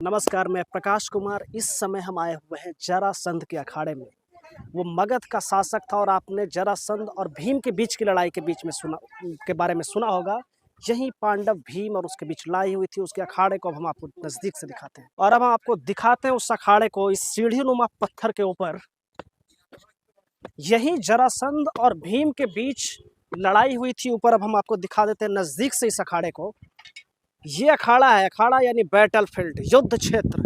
नमस्कार, मैं प्रकाश कुमार। इस समय हम आए हुए हैं जरासंध के अखाड़े में। वो मगध का शासक था और आपने जरासंध और भीम के बीच की लड़ाई के बारे में सुना होगा। यही पांडव भीम और उसके बीच लड़ाई हुई थी। उसके अखाड़े को अब हम आपको नजदीक से दिखाते हैं और अब हम आपको दिखाते हैं उस अखाड़े को। इस सीढ़ी नुमा पत्थर के ऊपर यही जरासंध और भीम के बीच लड़ाई हुई थी। ऊपर अब हम आपको दिखा देते हैं नजदीक से इस अखाड़े को। ये अखाड़ा है, अखाड़ा यानी बैटल फील्ड, युद्ध क्षेत्र।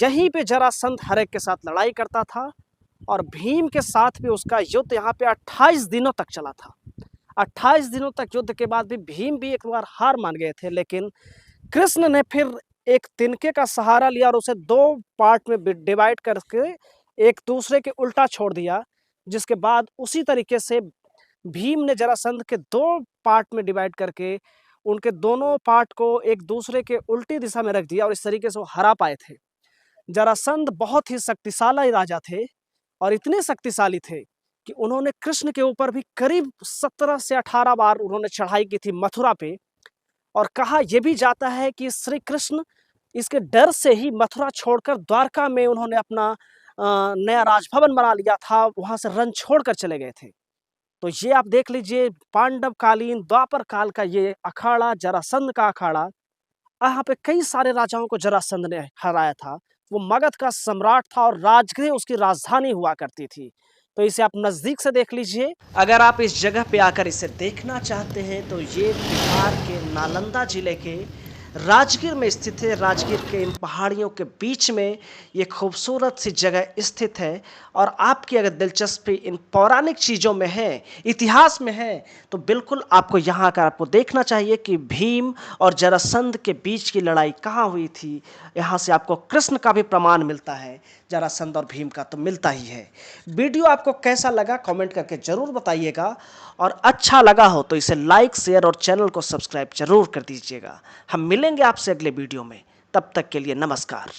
यहीं पे जरासंध हर एक के साथ लड़ाई करता था और भीम के साथ भी उसका युद्ध यहाँ पे 28 दिनों तक चला था। 28 दिनों तक युद्ध के बाद भी भीम भी एक बार हार मान गए थे, लेकिन कृष्ण ने फिर एक तिनके का सहारा लिया और उसे दो पार्ट में डिवाइड करके एक दूसरे के उल्टा छोड़ दिया। जिसके बाद उसी तरीके से भीम ने जरासंध के दो पार्ट में डिवाइड करके उनके दोनों पार्ट को एक दूसरे के उल्टी दिशा में रख दिया और इस तरीके से वो हरा पाए थे। जरासंध बहुत ही शक्तिशाली राजा थे और इतने शक्तिशाली थे कि उन्होंने कृष्ण के ऊपर भी करीब 17 से 18 बार उन्होंने चढ़ाई की थी मथुरा पे। और कहा यह भी जाता है कि श्री कृष्ण इसके डर से ही मथुरा छोड़कर द्वारका में उन्होंने अपना नया राजभवन बना लिया था, वहां से रन छोड़कर चले गए थे। तो ये आप देख लीजिए, पांडव कालीन द्वापर काल का ये अखाड़ा, जरासंध का अखाड़ा। यहाँ पे कई सारे राजाओं को जरासंध ने हराया था। वो मगध का सम्राट था और राजगृह उसकी राजधानी हुआ करती थी। तो इसे आप नजदीक से देख लीजिए। अगर आप इस जगह पे आकर इसे देखना चाहते हैं तो ये बिहार के नालंदा जिले के राजगीर में स्थित है। राजगीर के इन पहाड़ियों के बीच में ये खूबसूरत सी जगह स्थित है। और आपकी अगर दिलचस्पी इन पौराणिक चीज़ों में है, इतिहास में है, तो बिल्कुल आपको यहाँ आकर आपको देखना चाहिए कि भीम और जरासंध के बीच की लड़ाई कहाँ हुई थी। यहाँ से आपको कृष्ण का भी प्रमाण मिलता है, जरासंध और भीम का तो मिलता ही है। वीडियो आपको कैसा लगा कमेंट करके ज़रूर बताइएगा और अच्छा लगा हो तो इसे लाइक, शेयर और चैनल को सब्सक्राइब जरूर कर दीजिएगा। हम मिलेंगे आपसे अगले वीडियो में, तब तक के लिए नमस्कार।